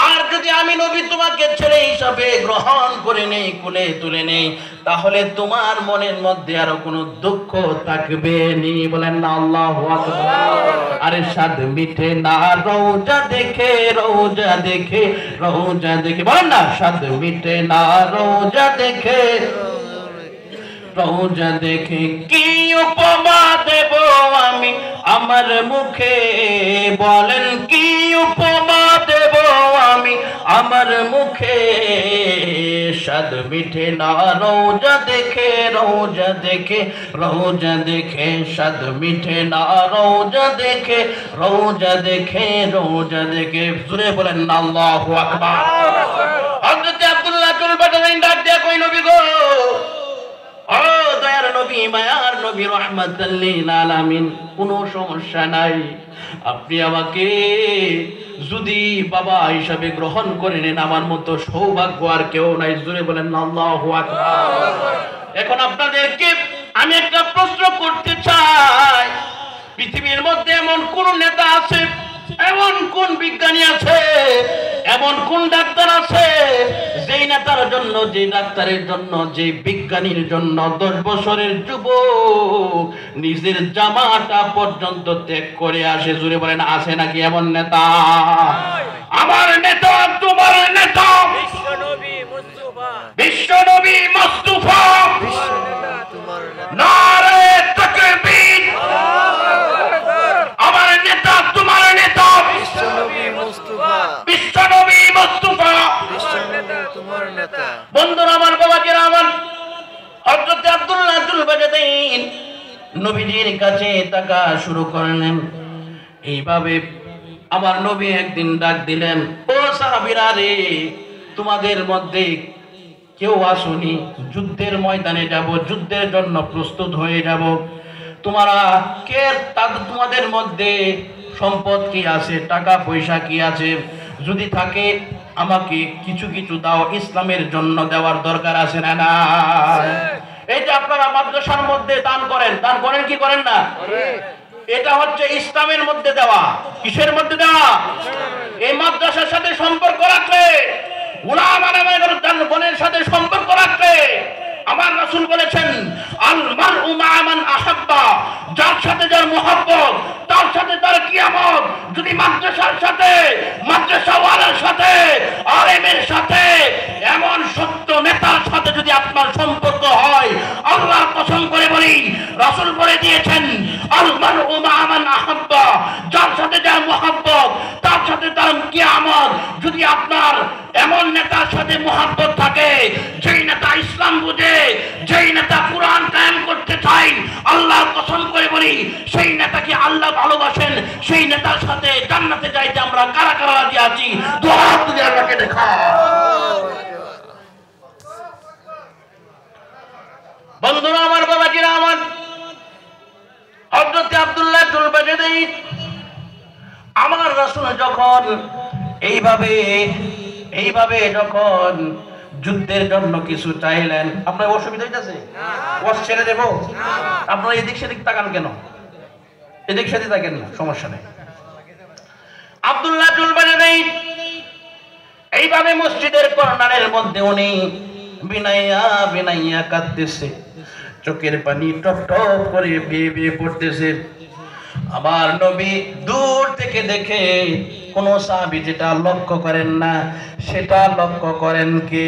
আর যদি আমি নবী তোমাকে ছেলে হিসাবে গ্রহণ করে নেই, কোলে তুলে নেই, তাহলে তোমার মনের মধ্যে আরো কোনো দুঃখ থাকবে নি। বলেন না আল্লাহু আকবার। আরে স্বাদ মিঠে না রওজা দেখে, রওজা দেখে, রওজা দেখে, বলেন না, স্বাদ মিঠে না রওজা দেখে, রওজা দেখে, কি উপমা দেব আমি আমার মুখে, বলেন কি উপমা দেব আমি আমার মুখে, স্বাদ মিঠে না রওজা দেখে, রওজা দেখে, রওজা দেখে, স্বাদ মিঠে না রওজা দেখে, রওজা দেখে, রওজা দেখে। জোরে বলেন আল্লাহু আকবার। হযরত আব্দুল্লাহ ইবনে বাদাইন ডাক দিয়া কই, নবী গো, ও দয়ার নবী, মায়ার নবী, রাহমাতাল লিল আলামিন, কোনো সমস্যা নাই, আপনি আমাকে যদি বাবা হিসাবে গ্রহণ করে নেন, আমার মতো সৌভাগ্য আর কেউ নাই। জোরে বলেন আল্লাহু আকবার। এখন আপনাদেরকে আমি একটা প্রশ্ন করতে চাই, পৃথিবীর মধ্যে এমন কোন নেতা আছে, এমন কোন বিজ্ঞানী আছে, এমন কোন ডাক্তার আছে, যেই নেতার জন্য, যে ডাক্তারের জন্য, যে বিজ্ঞানীর জন্য 10 বছরের যুবক নিজের জামাটা পর্যন্ত ত্যাগ করে আসে? জুড়ে বলেন আছে নাকি এমন নেতা? আমার নেতা, তোমার নেতা বিশ্বনবী মুস্তাফা, বিশ্বনবী মুস্তাফা, নারে তাকবীর, আমার নেতা, তোমার নেতা বিশ্বনবী মুস্তাফা, বিশ্বনবী মুস্তাফা, তোমার নেতা। বন্ধুরা আমার, বাবাজিরা আমার, হযরত আব্দুল্লাহ ইবনে বাদাইন নবীজির কাছে তাকা শুরু করলেন। এইভাবে আমার নবী একদিন ডাক দিলেন, ও সাহাবীরা রে, তোমাদের মধ্যে কেউ আসুনি, যুদ্ধের ময়দানে যাব, যুদ্ধের জন্য প্রস্তুত হয়ে যাব, তোমরা কে, তোমাদের মধ্যে সম্পদ কি আছে, টাকা পয়সা কি আছে, যদি থাকে আমাকে কিছু কিছু দাও, ইসলামের জন্য দেওয়ার দরকার আছে না না? এই যে আপনারা মাদ্রাসার মধ্যে দান করেন, দান করেন কি করেন না? এটা হচ্ছে ইসলামের মধ্যে দেওয়া। কিসের মধ্যে দেওয়া? এই মাদ্রাসার সাথে সম্পর্ক রাখলে, উলামায়ে কেরামের সাথে সম্পর্ক রাখলে আমার রাসূল বলেছেন আল মারউ মা মান আহাব্বা, যার সাথে যার মুহাব্বত তার সাথে তার কিয়ামত। যদি মাদ্রাসার সাথে, মাদ্রাসাওয়ালার সাথে, আলেমের সাথে, এমন সত্য নেতার সাথে যদি আপনার সম্পর্ক হয়, আল্লাহর কসম করে বলি রাসূল বলে দিয়েছেন আল মারউ মা মান আহাব্বা, যার সাথে যার মুহাব্বত তার সাথে তার কিয়ামত। যদি আপনার এমন নেতার সাথে মুহাব্বত থাকে, যেই নেতা ইসলাম বুঝে, যেই নেতা কুরআন কায়েম করতে চায়, আল্লাহর কসম করে বলি সেই নেতাকে আল্লাহ ভালোবাসেন। সেই নেতার সাথে জান্নাতে যাইতে আমরা কারা কারা রাজি আছি? দোয়া তুলে আল্লাহকে দেখা। বন্ধুরা আমার, বাবাজিরা আমার, হযরত আব্দুল্লাহ জুলবাজদাই আমার রাসূল যখন এইভাবে যখন যুদ্ধের জন্য কিছু চাইলেন, আপনার অসুবিধা হইতেছে? ওয়াজ ছেড়ে দেব? আপনারা এদিক সেদিক তাকান কেন? এদিক সেদিক তাকান না, সমস্যা নেই। আব্দুল্লাহ জুলবাজদাই এইভাবে মসজিদের কর্নারের মধ্যে উনি বিনাইয়া কাঁদতেছে, চোখের পানি টপ টপ করে বেয়ে বেয়ে পড়তেছে। আমার নবী দূর থেকে দেখে, কোন সাহাবী যেটা লক্ষ্য করেন না সেটা লক্ষ্য করেন কে?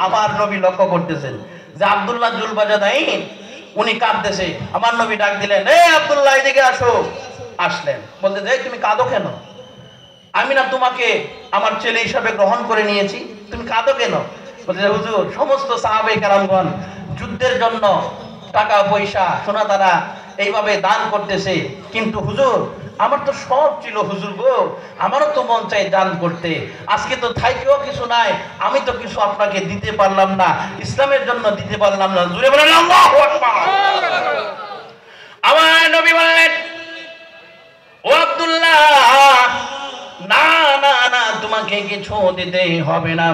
আমার নবী লক্ষ্য করতেছেন যে আব্দুল্লাহ জুলবাজদাই উনি কাঁদতেছে। আমার নবী ডাক দিলেন, এ আব্দুল্লাহ এদিকে আসো। আসলেন, বলতে যে তুমি কাঁদো কেন? আমি না তোমাকে আমার ছেলে হিসাবে গ্রহণ করে নিয়েছি, তুমি কাঁদো কেন? বলতে হুজুর, সমস্ত সাহাবায়ে কেরামগণ যুদ্ধের জন্য টাকা পয়সা সোনা দানা এইভাবে দান করতেছে, কিন্তু হুজুর আমার তো সব ছিল হুজুর গো, আমারও তো মন চাই দান করতে। আজকে তো থাইকেও কিছু নাই, আমি তো কিছু আপনাকে দিতে পারলাম না, ইসলামের জন্য দিতে পারলাম না। জোরে বলেন আল্লাহু আকবার। আমার নবী বললেন, ও আব্দুল্লাহ, না না না, তোমাকে কিছু দিতে হবে না।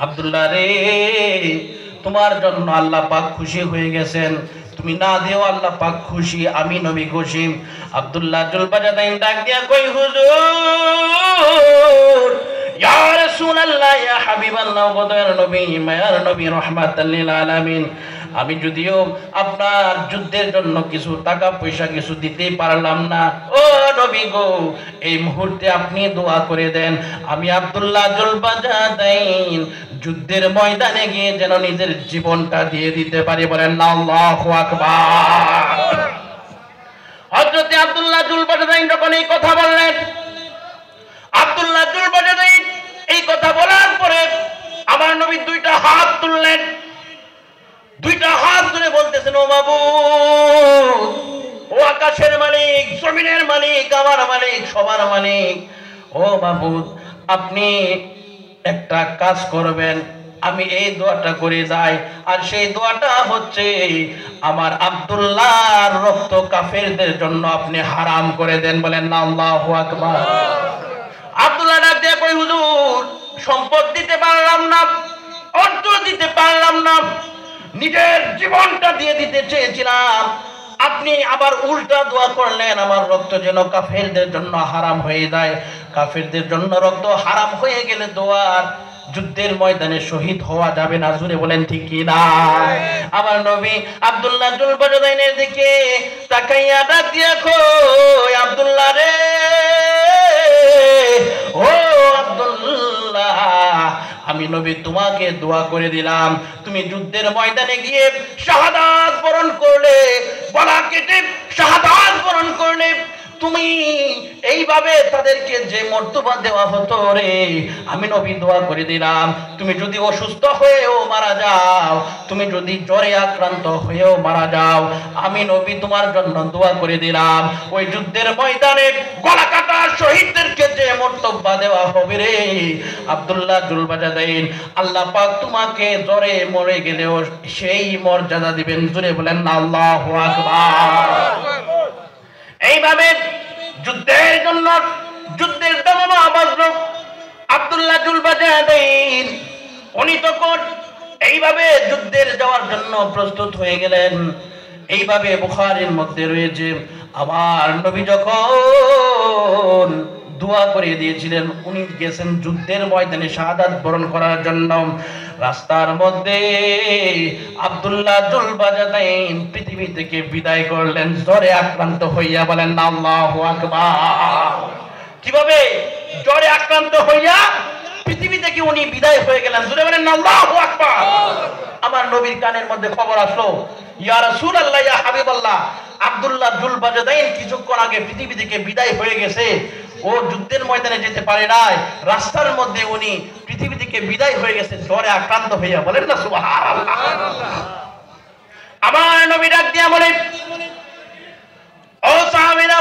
আব্দুল্লাহ রে, তোমার জন্য আল্লাহ পাক খুশি হয়ে গেছেন, তুমি না দিও আল্লাহ পাক খুশি, আমি নবী খুশি। আব্দুল্লাহ জুলবাজদাই ডাক দিয়া কই, হুজুর, ইয়া রাসূলুল্লাহ, ইয়া হাবিবাল্লাহ, গদর নবী, মায়ার নবী, রাহমাতাল লিল আলামিন, আমি যদিও আপনার যুদ্ধের জন্য কিছু টাকা পয়সা কিছু দিতে পারলাম না, ও নবী গো, এই মুহূর্তে আপনি দোয়া করে দেন, আমি আব্দুল্লাহ জুলবাজদাই যুদ্ধের ময়দানে গিয়ে যেন নিজের জীবনটা দিয়ে দিতে পারি। বলেন না আল্লাহু আকবার। হযরত আব্দুল্লাহ জুলবাজদাই যখন এই কথা বললেন, আব্দুল্লাহ জুলবাজদাই এই কথা বলার পরে আমার নবী দুইটা হাত তুললেন, দুইটা হাত ধরে বলতেছেন, ও মাবুদ, ও আকাশের মালিক, জমিনের মালিক, আমার মালিক, সবার মালিক, ও মাবুদ, আপনি একটা কাজ করবেন, আমি এই দোয়াটা করে যাই, আর সেই দোয়াটা হচ্ছে আমার আব্দুল্লাহর রক্ত কাফেরদের জন্য আপনি হারাম করে দেন। বলেন না আল্লাহু আকবার। আব্দুল্লাহ ডাক দিয়ে কই, হুজুর, সম্পদ দিতে পারলাম না, অর্থ দিতে পারলাম না, নিজের জীবনটা দিয়ে দিতে চেয়েছিলাম, আপনি আবার উল্টা দোয়া করলেন আমার রক্ত যেন কাফেরদের জন্য হারাম হয়ে যায়। কাফেরদের জন্য রক্ত হারাম হয়ে গেলে দোয়ার যুদ্ধের ময়দানে শহীদ হওয়া যাবে না। জুড়ে বলেন ঠিক কি না? আমার নবী আব্দুল্লাহ জুলবাজদাইনের দিকে তাকাইয়া ডাক দিয়া কই, আব্দুল্লাহ রে, ও আব্দুল্লাহ, আমি নবী তোমাকে দোয়া করে দিলাম, তুমি যুদ্ধের ময়দানে গিয়ে শাহাদাত বরণ করলে, গলা কেটে শাহাদাত বরণ করলে, তুমি এইভাবে তাদেরকে যে মর্তবা দেওয়া হতো রে, আমি নবী দোয়া করে দিলাম, তুমি যদি অসুস্থ হয়েও মারা যাও, তুমি যদি জ্বরে আক্রান্ত হয়েও মারা যাও, আমি নবী তোমার জন্য দোয়া করে দিলাম, ওই যুদ্ধের ময়দানে গলা কাটা শহীদদেরকে যে মর্তবা দেওয়া হবে রে আব্দুল্লাহ জুলবাজদাইন, আল্লাহ পাক তোমাকে জ্বরে মরে গেলেও সেই মর্যাদা দিবেন। জোরে বলেন না আল্লাহু আকবার। এইভাবে যুদ্ধের জন্য যুদ্ধের দামামা বাজলো। আব্দুল্লাহ জুলবাজদাইন উনি তখন এইভাবে যুদ্ধের যাওয়ার জন্য প্রস্তুত হয়ে গেলেন। এইভাবে বুখারীর মধ্যে রয়েছে, আমার নবী যখন দোয়া করে দিয়েছিলেন। উনি গেছেন যুদ্ধের ময়দানে শাহাদাত বরণ করার জন্য। রাস্তার মধ্যে আব্দুল্লাহ জুলবাজাদাইন পৃথিবী থেকে বিদায় করলেন জ্বরে আক্রান্ত হইয়া। বলেন না আল্লাহু আকবার। কিভাবে? জ্বরে আক্রান্ত হইয়া পৃথিবী থেকে উনি বিদায় হয়ে গেলেন। জোরে বলেন না আল্লাহু আকবার। আমার নবীর কানের মধ্যে খবর আসলো, ইয়া রাসূলুল্লাহ, ইয়া হাবিবাল্লাহ, আব্দুল্লাহ জুলবাজাদাইন কিছুক্ষণ আগে পৃথিবী থেকে বিদায় হয়ে গেছে। ও যুদ্ধের ময়দানে যেতে পারে নাই, রাস্তার মধ্যে উনি পৃথিবী থেকে বিদায় হয়ে গেছে জ্বরে আক্রান্ত হইয়া। বলেন না সুবহানাল্লাহ। আমার নবী ডাক দিয়া বলেন, ও সাহাবীরা,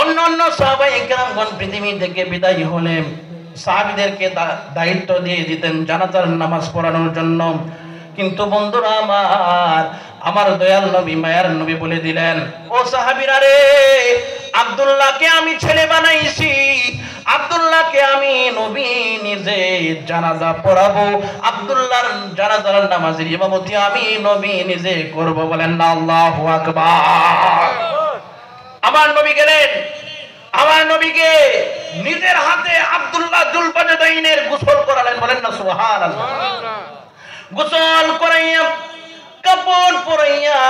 অন্য সাহাবায়ে কেরামগণ পৃথিবী থেকে বিদায় হলেন, সাহাবীদেরকে দায়িত্ব দিয়ে দিতেন জানাজার নামাজ পড়ানোর জন্য। কিন্তু বন্ধুরা আমার দয়াল নবী, মায়ার নবী বলে দিলেন, ও সাহাবীরা রে, আব্দুল্লাহকে আমি ছেলে বানাইছি, আব্দুল্লাহকে আমি নবী নিজে জানাজা পড়াবো, আব্দুল্লাহর জানাজার নামাজের ইমামতি আমি নবী নিজে করব। বলেন না আল্লাহু আকবার। আমার নবী গেলেন, আমার নবীকে নিজের হাতে আব্দুল্লাহ জুলবাজাদাইনের গোসল করালেন। বলেন না সুবহানাল্লাহ। গোসল করাইয়া কাপড় পরাইয়া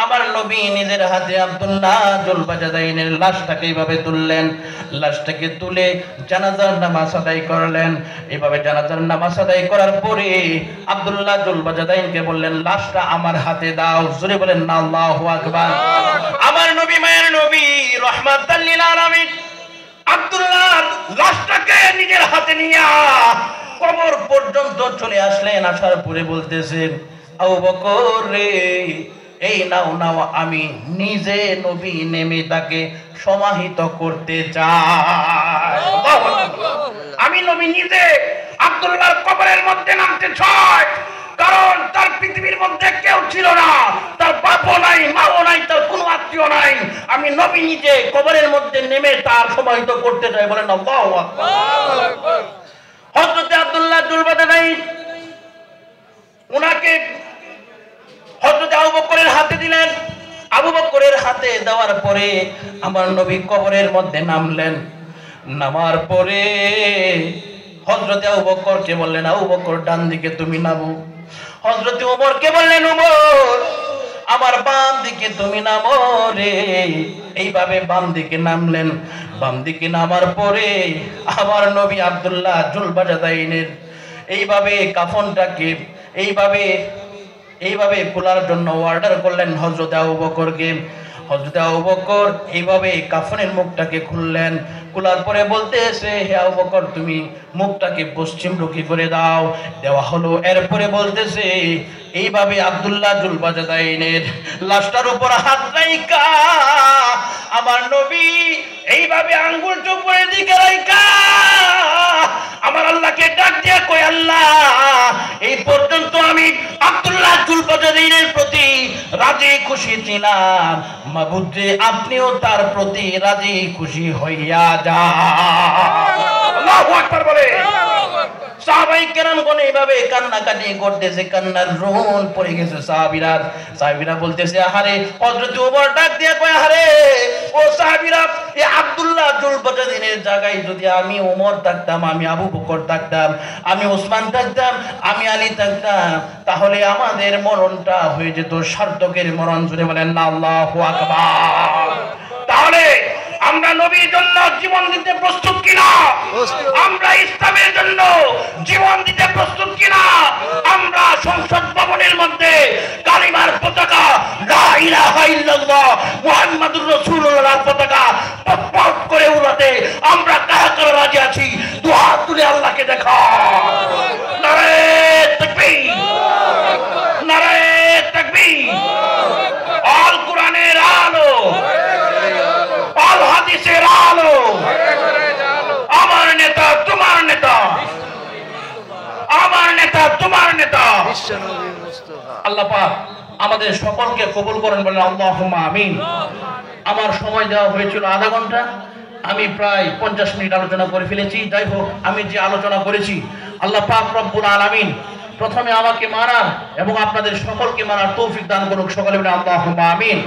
আমার নবী নিজের হাতে আব্দুল্লাহ জুলবাজাদাইনের লাশটাকে এইভাবে তুললেন। লাশটাকে তুলে জানাজার নামাজ আদায় করলেন। এইভাবে জানাজার নামাজ আদায় করার পরে আব্দুল্লাহ জুলবাজাদাইনকে বললেন, লাশটা আমার হাতে দাও। জোরে বলেন না আল্লাহু আকবার। আমার নবী, মায়ের নবী, রাহমাতাল লিল আলামিন আব্দুল্লাহ লাশটাকে নিজের হাতে নিয়ে কবর পর্যন্ত চলে আসলেন। আসার পরে বলতেছেন, আবু বকর রে, এই নাও নাও, আমি নিজে নবী নেমে তাকে সমাহিত করতে চাই। আমি নবী নিজে আব্দুল্লাহর কবরের মধ্যে নামতে চাই, কারণ তার পৃথিবীর মধ্যে কেউ ছিল না, তার বাপও নাই, মাও নাই, তার কোনো আত্মীয় নাই। আমি নবী নিজে কবরের মধ্যে নেমে তার সমাহিত করতে চাই। বলেন আল্লাহু আকবার। হযরত আব্দুল্লাহ জুলবাজাদাইন উনাকে হযরত আবু বকরের হাতে দিলেন। আবু বকরের হাতে দেওয়ার পরে আমার নবী কবরের মধ্যে নামলেন। নামার পরে হযরত আবু বকরকে বললেন, আবু বকর ডান দিকে তুমি নামো। হযরত ওমরকে বললেন, ওমর আমার বাম দিকে তুমি নামো রে। এইভাবে বাম দিকে নামলেন। বাম দিকে নামার পরে আমার নবী আব্দুল্লাহ জুলবাজাদাইনের এইভাবে কাফনটাকে এইভাবে খোলার জন্য অর্ডার করলেন হযরত আবু বকরকে। হযরত আবু বকর এইভাবে কাফনের মুখটাকে খুললেন। খোলার পরে বলতেছে, হে আবু বকর, তুমি মুখটাকে পশ্চিমমুখী করে দাও। দেওয়া হলো। এরপরে বলতেছে, এইভাবে আব্দুল্লাহ জুলবাজাদাইনের লাশটার উপর হাত রাইখা আমার নবী এইভাবে আঙ্গুল চোপড়ের দিকে রাইখা আমার আল্লাহকে ডাক দিয়ে কই, আল্লাহ, এই পর্যন্ত আমি আব্দুল্লাহ জুলবাজাদাইনের প্রতি রাজি খুশি ছিলাম, মাবুদ রে, আপনিও তার প্রতি রাজি খুশি হইয়া যান। আল্লাহু আকবার বলে। সাহাবায়ে কেরামগণ এইভাবে কান্নাকাটি করতেছে, কান্নার রোল পড়ে গেছে সাহাবীরা বলতেছে, আহারে। হযরত ওমর ডাক দিয়ে কয়, আহারে ও সাহাবীরা, এই আব্দুল্লাহ জুলবাজাদাইনের জায়গায় যদি আমি ওমর থাকতাম, আমি আবু বকর থাকতাম, আমি ওসমান থাকতাম, আমি আলী থাকতাম, তাহলে আমাদের মরণটা হয়ে যেত সার্থকের মরণ। জুড়ে বলেন না আল্লাহু আকবার। তাহলে আমরা নবীর জন্য জীবন দিতে প্রস্তুত কিনা? আমরা ইসলামের জন্য জীবন দিতে প্রস্তুত কিনা? আমরা সংসদ ভবনের মধ্যে কালিমার পতাকা, লা ইলাহা ইল্লাল্লাহ মুহাম্মাদুর রাসূলুল্লাহর পতাকা পট করে উড়াতে আমরা কারা কারা রাজি আছি? দুই হাত তুলে আল্লাহকে দেখা। নারে তাকবীর, নারে তাকবীর। আল কোরআনের আলো, আল হাদিসের আলো। আমার নেতা তোমার নেতা, আমার নেতা তোমার নেতা। আল্লাহ পাক আমাদের সকলকে কবুল করেন, বলেন আল্লাহুম্মা আমিন। আমার সময় দেওয়া হয়েছিল আধা ঘন্টা, আমি প্রায় 50 মিনিট আলোচনা করে ফেলেছি। যাই হোক, আমি যে আলোচনা করেছি আল্লাহ পাক রব্বুল আলামিন প্রথমে আমাকে মানার এবং আপনাদের সকলকে মানার তৌফিক দান করুক। সকলে বলেন আল্লাহুম্মা আমিন।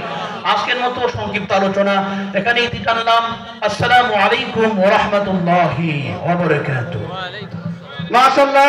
আজকের মতো সংক্ষিপ্ত আলোচনা এখানেই টানলাম। আসসালামু আলাইকুম ওয়া রাহমাতুল্লাহি ওয়া বারাকাতুহু। মাশাআল্লাহ।